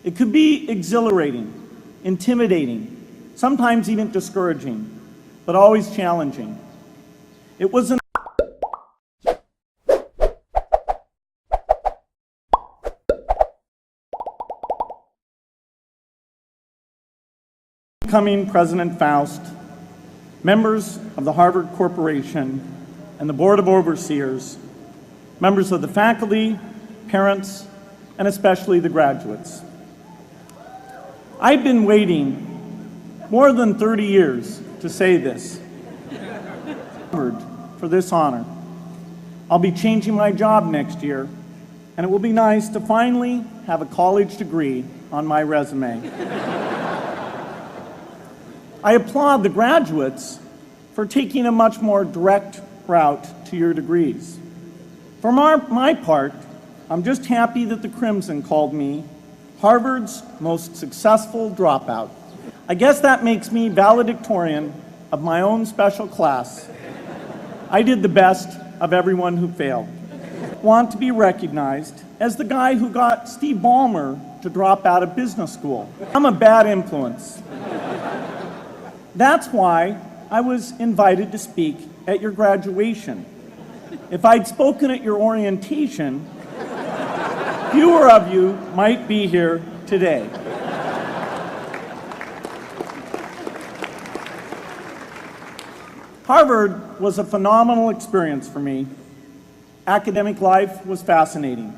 It could be exhilarating, intimidating, sometimes even discouraging, but always challenging. It was an incoming President Faust, members of the Harvard Corporation and the Board of Overseers, members of the faculty, parents, and especially the graduates. I've been waiting more than 30 years to say this. For this honor. I'll be changing my job next year, and it will be nice to finally have a college degree on my resume. I applaud the graduates for taking a much more direct route to your degrees. For my part, I'm just happy that the Crimson called me Harvard's most successful dropout. I guess that makes me valedictorian of my own special class. I did the best of everyone who failed. I want to be recognized as the guy who got Steve Ballmer to drop out of business school. I'm a bad influence. That's why I was invited to speak at your graduation. If I'd spoken at your orientation, fewer of you might be here today. Harvard was a phenomenal experience for me. Academic life was fascinating.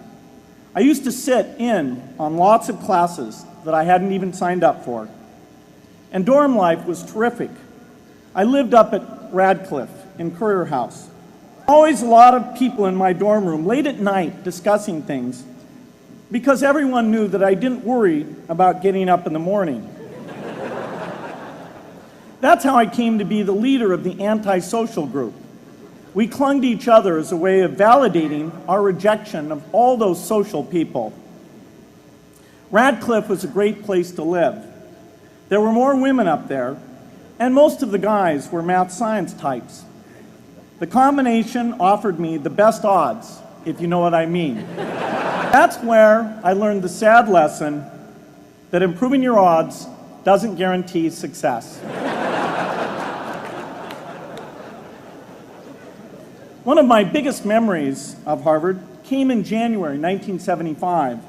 I used to sit in on lots of classes that I hadn't even signed up for. And dorm life was terrific. I lived up at Radcliffe in Currier House. Always a lot of people in my dorm room late at night discussing things because everyone knew that I didn't worry about getting up in the morning. That's how I came to be the leader of the antisocial group. We clung to each other as a way of validating our rejection of all those social people. Radcliffe was a great place to live. There were more women up there, and most of the guys were math science types. The combination offered me the best odds, if you know what I mean. That's where I learned the sad lesson that improving your odds doesn't guarantee success. One of my biggest memories of Harvard came in January 1975,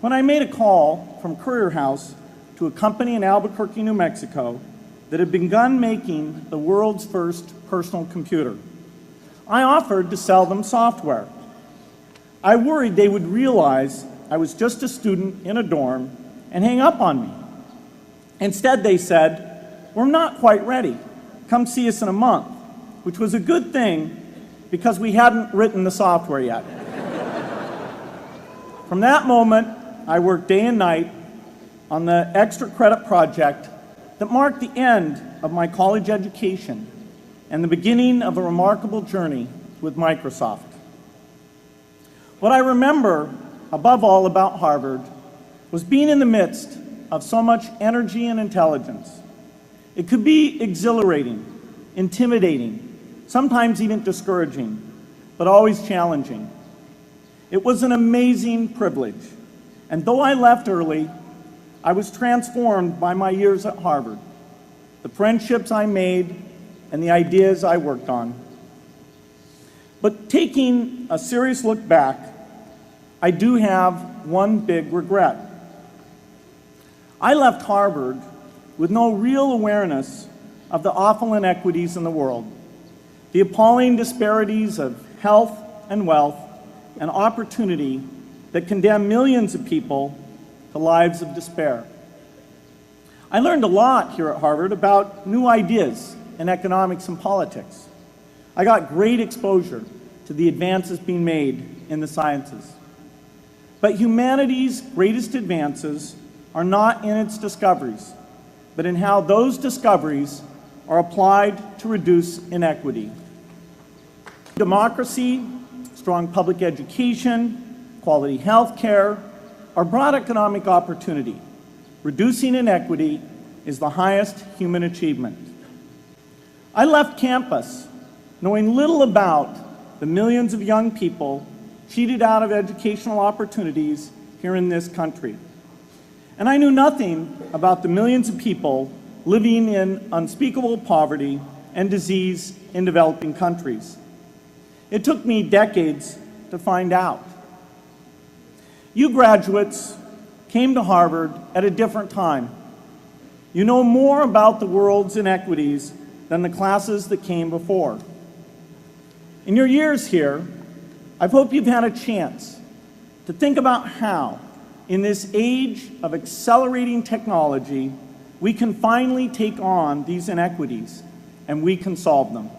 when I made a call from Currier House to a company in Albuquerque, New Mexico, that had begun making the world's first personal computer. I offered to sell them software. I worried they would realize I was just a student in a dorm and hang up on me. Instead, they said, "We're not quite ready. Come see us in a month," which was a good thing because we hadn't written the software yet. From that moment, I worked day and night on the extra credit project that marked the end of my college education and the beginning of a remarkable journey with Microsoft. What I remember above all about Harvard was being in the midst of so much energy and intelligence. It could be exhilarating, intimidating, sometimes even discouraging, but always challenging. It was an amazing privilege, and though I left early, I was transformed by my years at Harvard, the friendships I made, and the ideas I worked on. But taking a serious look back, I do have one big regret. I left Harvard with no real awareness of the awful inequities in the world, the appalling disparities of health and wealth and opportunity that condemn millions of people to lives of despair. I learned a lot here at Harvard about new ideas in economics and politics. I got great exposure to the advances being made in the sciences. But humanity's greatest advances are not in its discoveries, but in how those discoveries are applied to reduce inequity. Democracy, strong public education, quality health care, are broad economic opportunity. Reducing inequity is the highest human achievement. I left campus knowing little about the millions of young people cheated out of educational opportunities here in this country. And I knew nothing about the millions of people living in unspeakable poverty and disease in developing countries. It took me decades to find out. You graduates came to Harvard at a different time. You know more about the world's inequities than the classes that came before. In your years here, I hope you've had a chance to think about how, in this age of accelerating technology, we can finally take on these inequities and we can solve them.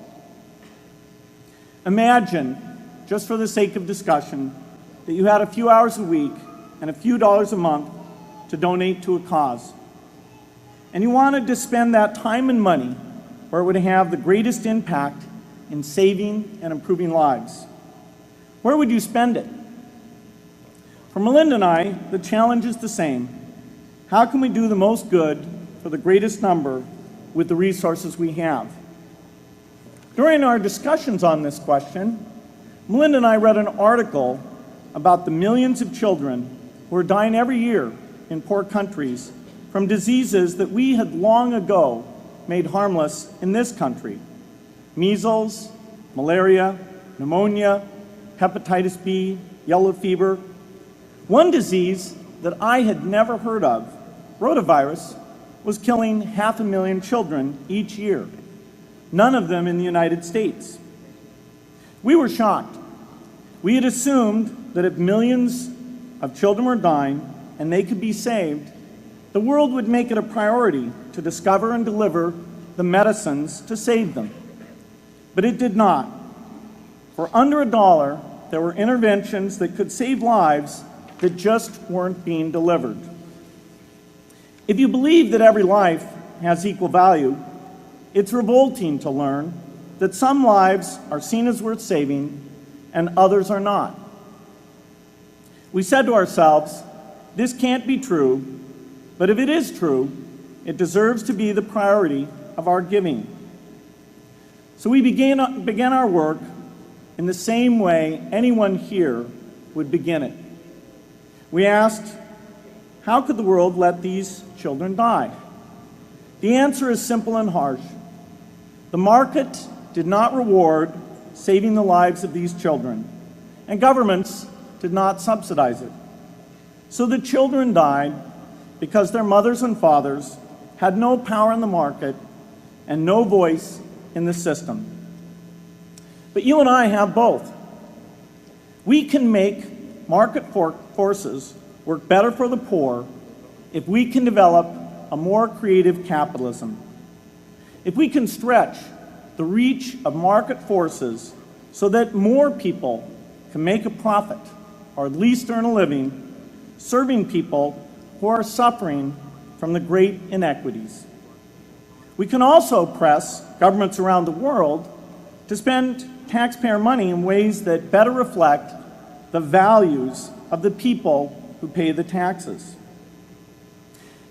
Imagine, just for the sake of discussion, that you had a few hours a week and a few dollars a month to donate to a cause. And you wanted to spend that time and money where it would have the greatest impact in saving and improving lives. Where would you spend it? For Melinda and I, the challenge is the same. How can we do the most good for the greatest number with the resources we have? During our discussions on this question, Melinda and I read an article about the millions of children who are dying every year in poor countries from diseases that we had long ago made harmless in this country. Measles, malaria, pneumonia, hepatitis B, yellow fever. One disease that I had never heard of, rotavirus, was killing 500,000 children each year, none of them in the United States. We were shocked. We had assumed that if millions of children were dying and they could be saved, the world would make it a priority to discover and deliver the medicines to save them. But it did not. For under $1, there were interventions that could save lives that just weren't being delivered. If you believe that every life has equal value, it's revolting to learn that some lives are seen as worth saving and others are not. We said to ourselves, this can't be true, but if it is true, it deserves to be the priority of our giving. So we began our work in the same way anyone here would begin it. We asked, how could the world let these children die? The answer is simple and harsh. The market did not reward saving the lives of these children, and governments did not subsidize it. So the children died because their mothers and fathers had no power in the market and no voice in the system. But you and I have both. We can make market forces work better for the poor if we can develop a more creative capitalism. If we can stretch the reach of market forces so that more people can make a profit, or at least earn a living, serving people who are suffering from the great inequities. We can also press governments around the world to spend taxpayer money in ways that better reflect the values of the people who pay the taxes.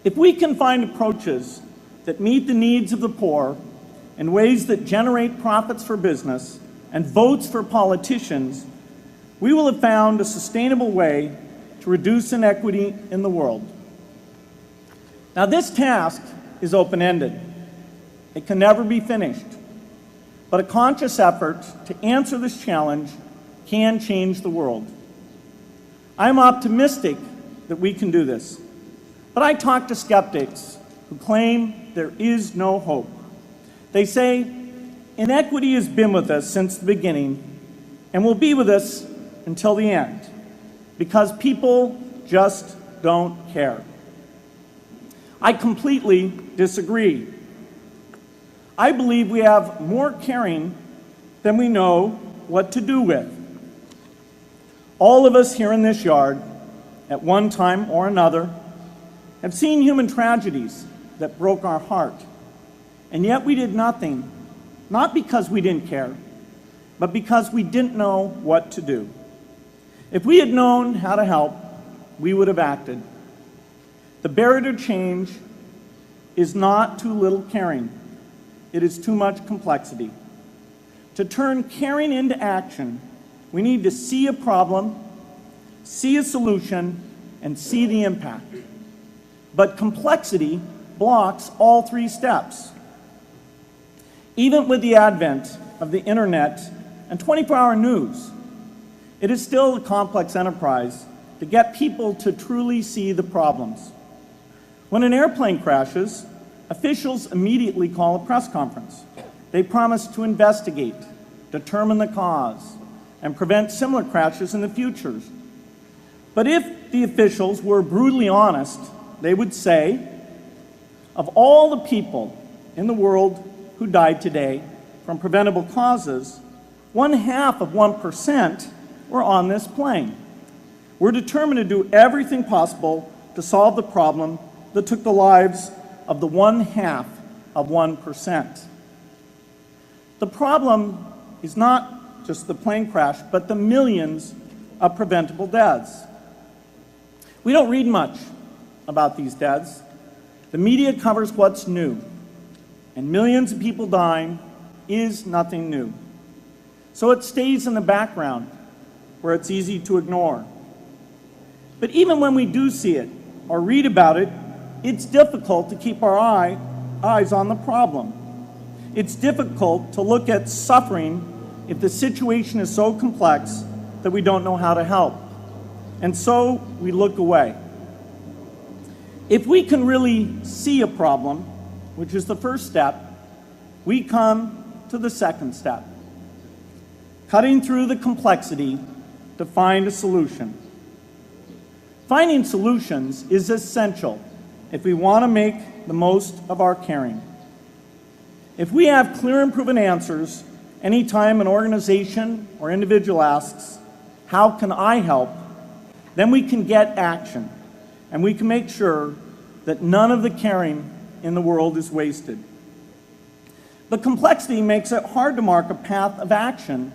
If we can find approaches that meet the needs of the poor in ways that generate profits for business and votes for politicians, we will have found a sustainable way to reduce inequity in the world. Now, this task is open-ended. It can never be finished. But a conscious effort to answer this challenge can change the world. I'm optimistic that we can do this. But I talk to skeptics who claim there is no hope. They say, inequity has been with us since the beginning and will be with us until the end, because people just don't care. I completely disagree. I believe we have more caring than we know what to do with. All of us here in this yard, at one time or another, have seen human tragedies that broke our heart, and yet we did nothing, not because we didn't care, but because we didn't know what to do. If we had known how to help, we would have acted. The barrier to change is not too little caring. It is too much complexity. To turn caring into action, we need to see a problem, see a solution, and see the impact. but complexity blocks all three steps. Even with the advent of the internet and 24-hour news, it is still a complex enterprise to get people to truly see the problems. When an airplane crashes, officials immediately call a press conference. They promise to investigate, determine the cause, and prevent similar crashes in the future. But if the officials were brutally honest, they would say, of all the people in the world who died today from preventable causes, 1/2 of 1% were on this plane. We're determined to do everything possible to solve the problem that took the lives of the 1/2 of 1%. The problem is not just the plane crash, but the millions of preventable deaths. We don't read much about these deaths. The media covers what's new, and millions of people dying is nothing new. So it stays in the background where it's easy to ignore. But even when we do see it or read about it, it's difficult to keep our eyes on the problem. It's difficult to look at suffering if the situation is so complex that we don't know how to help. And so we look away. If we can really see a problem, which is the first step, we come to the second step, cutting through the complexity to find a solution. Finding solutions is essential if we want to make the most of our caring. If we have clear and proven answers anytime an organization or individual asks, "How can I help?" then we can get action, and we can make sure that none of the caring in the world is wasted. But complexity makes it hard to mark a path of action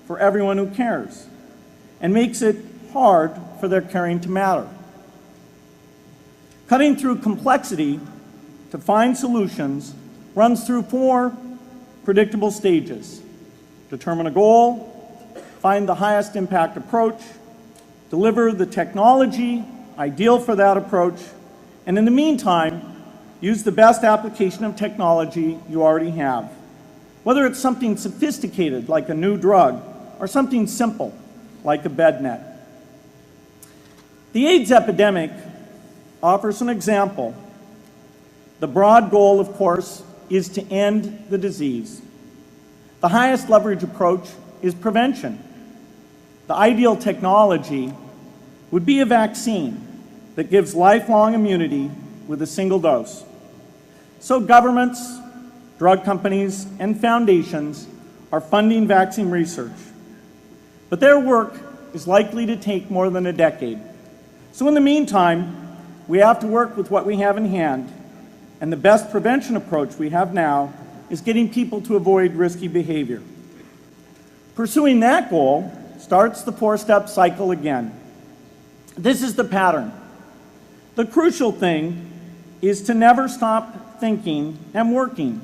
for everyone who cares, and makes it hard for their caring to matter. Cutting through complexity to find solutions runs through 4 predictable stages: determine a goal, find the highest impact approach, deliver the technology ideal for that approach, and in the meantime, use the best application of technology you already have, whether it's something sophisticated like a new drug or something simple like a bed net. The AIDS epidemic offers an example. The broad goal, of course, is to end the disease. The highest leverage approach is prevention. The ideal technology would be a vaccine that gives lifelong immunity with a single dose. So governments, drug companies, and foundations are funding vaccine research. But their work is likely to take more than a decade. So in the meantime, we have to work with what we have in hand, and the best prevention approach we have now is getting people to avoid risky behavior. Pursuing that goal starts the 4-step cycle again. This is the pattern. The crucial thing is to never stop thinking and working,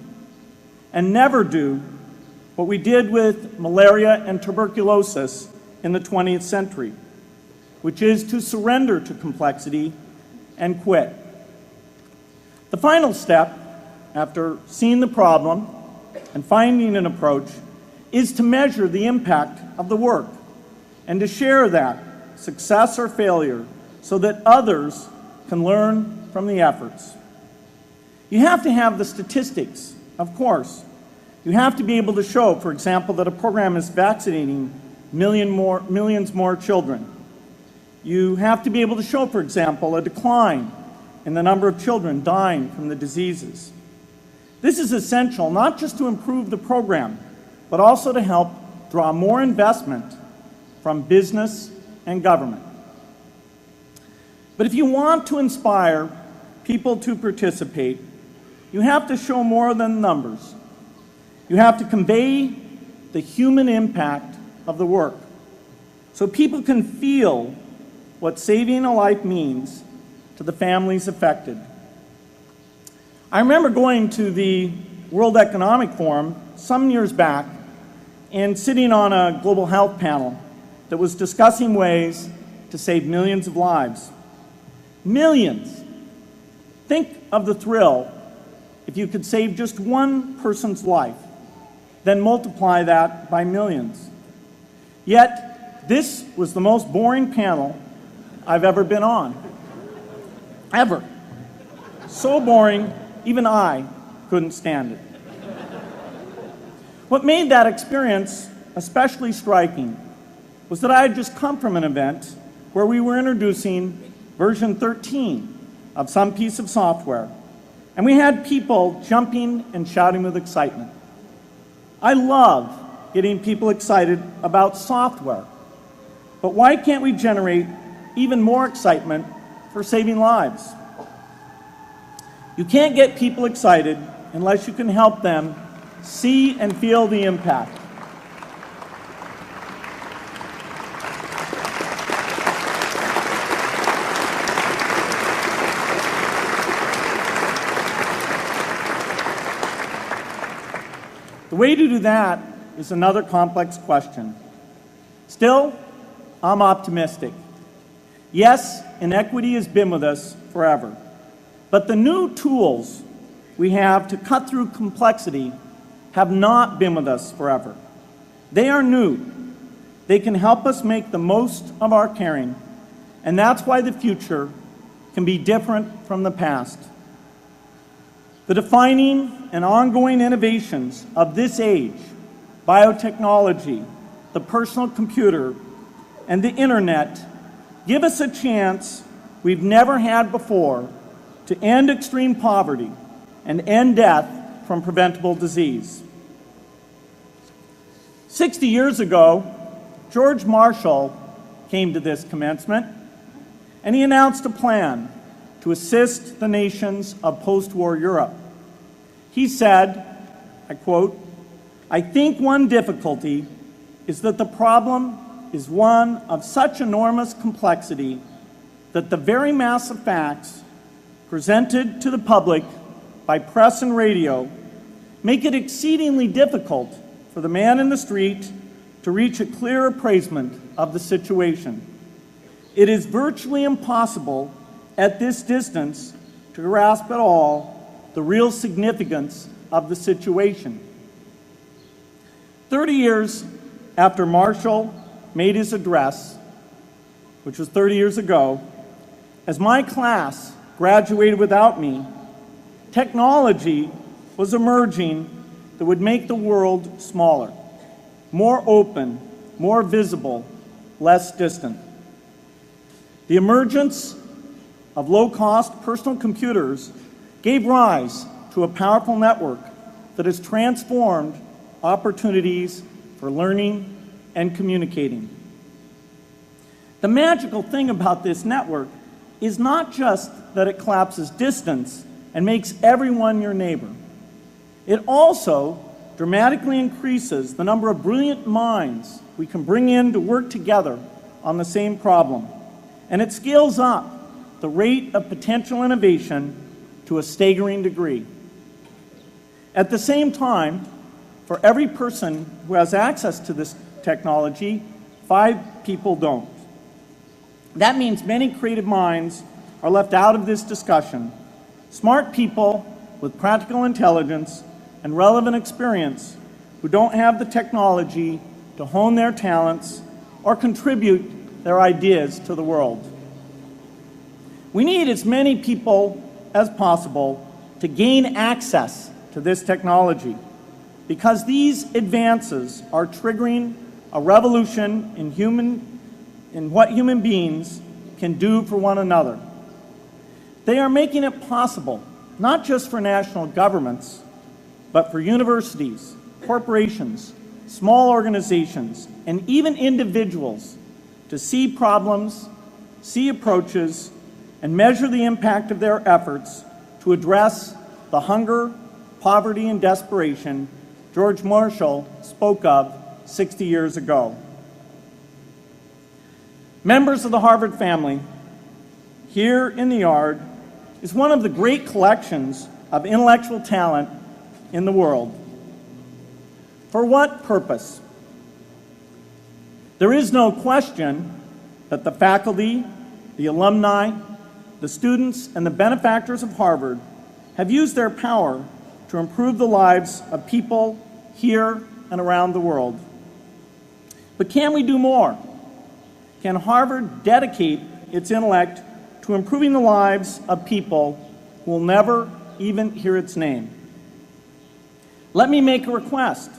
and never do what we did with malaria and tuberculosis in the 20th century, which is to surrender to complexity and quit. The final step, after seeing the problem and finding an approach, is to measure the impact of the work and to share that, success or failure, so that others can learn from the efforts. You have to have the statistics, of course. You have to be able to show, for example, that a program is vaccinating millions more children. You have to be able to show, for example, a decline in the number of children dying from the diseases. This is essential not just to improve the program, but also to help draw more investment from business and government. But if you want to inspire people to participate, you have to show more than numbers. You have to convey the human impact of the work, so people can feel what saving a life means to the families affected. I remember going to the World Economic Forum some years back and sitting on a global health panel that was discussing ways to save millions of lives. Millions. Think of the thrill if you could save just one person's life, then multiply that by millions. Yet, this was the most boring panel I've ever been on. Ever. So boring, even I couldn't stand it. What made that experience especially striking was that I had just come from an event where we were introducing version 13 of some piece of software, and we had people jumping and shouting with excitement. I love getting people excited about software, but why can't we generate even more excitement for saving lives? You can't get people excited unless you can help them see and feel the impact. The way to do that is another complex question. Still, I'm optimistic. Yes, inequity has been with us forever, but the new tools we have to cut through complexity have not been with us forever. They are new. They can help us make the most of our caring, and that's why the future can be different from the past. The defining and ongoing innovations of this age, biotechnology, the personal computer, and the internet, give us a chance we've never had before to end extreme poverty and end death from preventable disease. 60 years ago, George Marshall came to this commencement, and he announced a plan to assist the nations of post-war Europe. He said, I quote, "I think one difficulty is that the problem is one of such enormous complexity that the very mass of facts presented to the public by press and radio make it exceedingly difficult for the man in the street to reach a clear appraisement of the situation. It is virtually impossible at this distance to grasp at all the real significance of the situation." 30 years after Marshall made his address, which was 30 years ago, as my class graduated without me, technology was emerging that would make the world smaller, more open, more visible, less distant. The emergence of low-cost personal computers gave rise to a powerful network that has transformed opportunities for learning and communicating. The magical thing about this network is not just that it collapses distance and makes everyone your neighbor. It also dramatically increases the number of brilliant minds we can bring in to work together on the same problem. And it scales up the rate of potential innovation to a staggering degree. At the same time, for every person who has access to this technology, 5 people don't. That means many creative minds are left out of this discussion. Smart people with practical intelligence and relevant experience who don't have the technology to hone their talents or contribute their ideas to the world. We need as many people as possible to gain access to this technology, because these advances are triggering a revolution in what human beings can do for one another. They are making it possible, not just for national governments, but for universities, corporations, small organizations, and even individuals to see problems, see approaches, and measure the impact of their efforts to address the hunger, poverty, and desperation George Marshall spoke of 60 years ago. Members of the Harvard family, here in the yard is one of the great collections of intellectual talent in the world. For what purpose? There is no question that the faculty, the alumni, the students, and the benefactors of Harvard have used their power to improve the lives of people here and around the world. But can we do more? Can Harvard dedicate its intellect to improving the lives of people who will never even hear its name? Let me make a request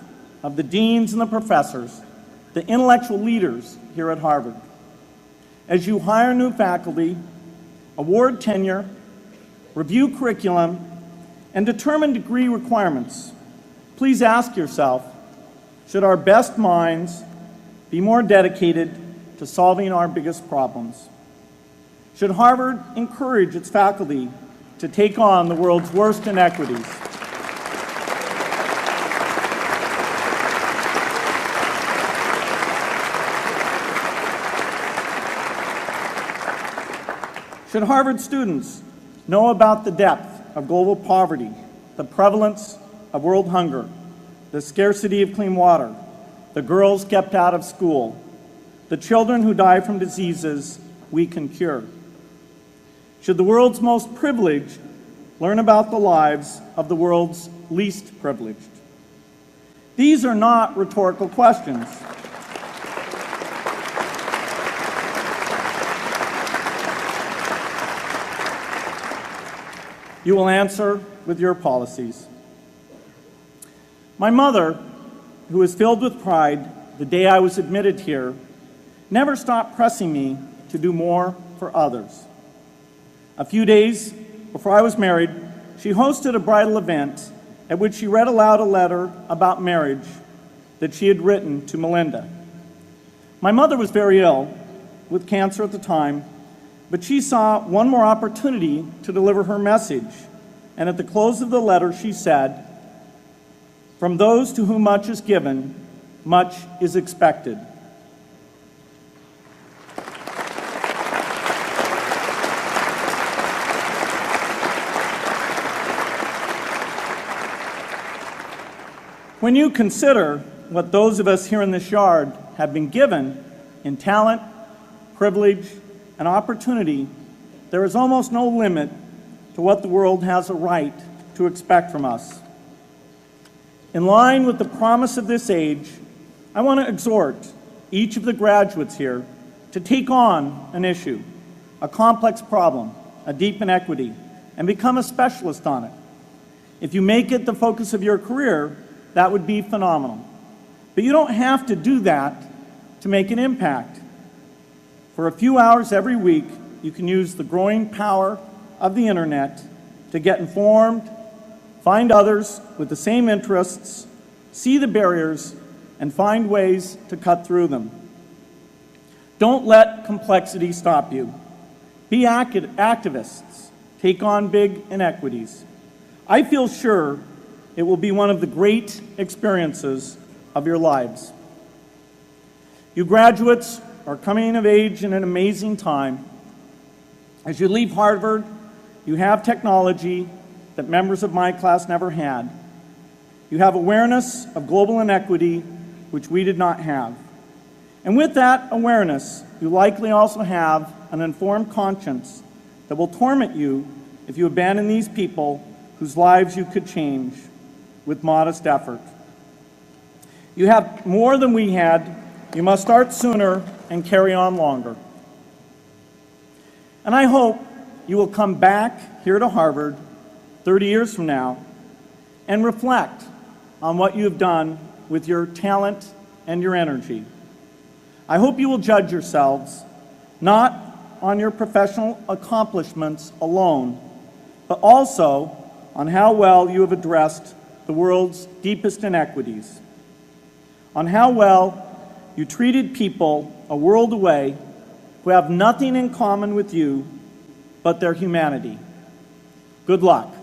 of the deans and the professors, the intellectual leaders here at Harvard. As you hire new faculty, award tenure, review curriculum, and determine degree requirements, please ask yourself, should our best minds be more dedicated to solving our biggest problems? Should Harvard encourage its faculty to take on the world's worst inequities? Should Harvard students know about the depth of global poverty, the prevalence of world hunger, the scarcity of clean water, the girls kept out of school, the children who die from diseases we can cure? Should the world's most privileged learn about the lives of the world's least privileged? These are not rhetorical questions. You will answer with your policies. My mother, who was filled with pride the day I was admitted here, never stopped pressing me to do more for others. A few days before I was married, she hosted a bridal event at which she read aloud a letter about marriage that she had written to Melinda. My mother was very ill, with cancer at the time, but she saw one more opportunity to deliver her message, and at the close of the letter she said, "From those to whom much is given, much is expected." When you consider what those of us here in this yard have been given in talent, privilege, and opportunity, there is almost no limit to what the world has a right to expect from us. In line with the promise of this age, I want to exhort each of the graduates here to take on an issue, a complex problem, a deep inequity, and become a specialist on it. If you make it the focus of your career, that would be phenomenal. But you don't have to do that to make an impact. For a few hours every week, you can use the growing power of the internet to get informed, find others with the same interests, see the barriers, and find ways to cut through them. Don't let complexity stop you. Be activists. Take on big inequities. I feel sure it will be one of the great experiences of your lives. You graduates are coming of age in an amazing time. As you leave Harvard, you have technology that members of my class never had. You have awareness of global inequity, which we did not have. And with that awareness, you likely also have an informed conscience that will torment you if you abandon these people whose lives you could change with modest effort. You have more than we had. You must start sooner and carry on longer. And I hope you will come back here to Harvard 30 years from now and reflect on what you have done with your talent and your energy. I hope you will judge yourselves not on your professional accomplishments alone, but also on how well you have addressed the world's deepest inequities, on how well you treated people a world away who have nothing in common with you but their humanity. Good luck.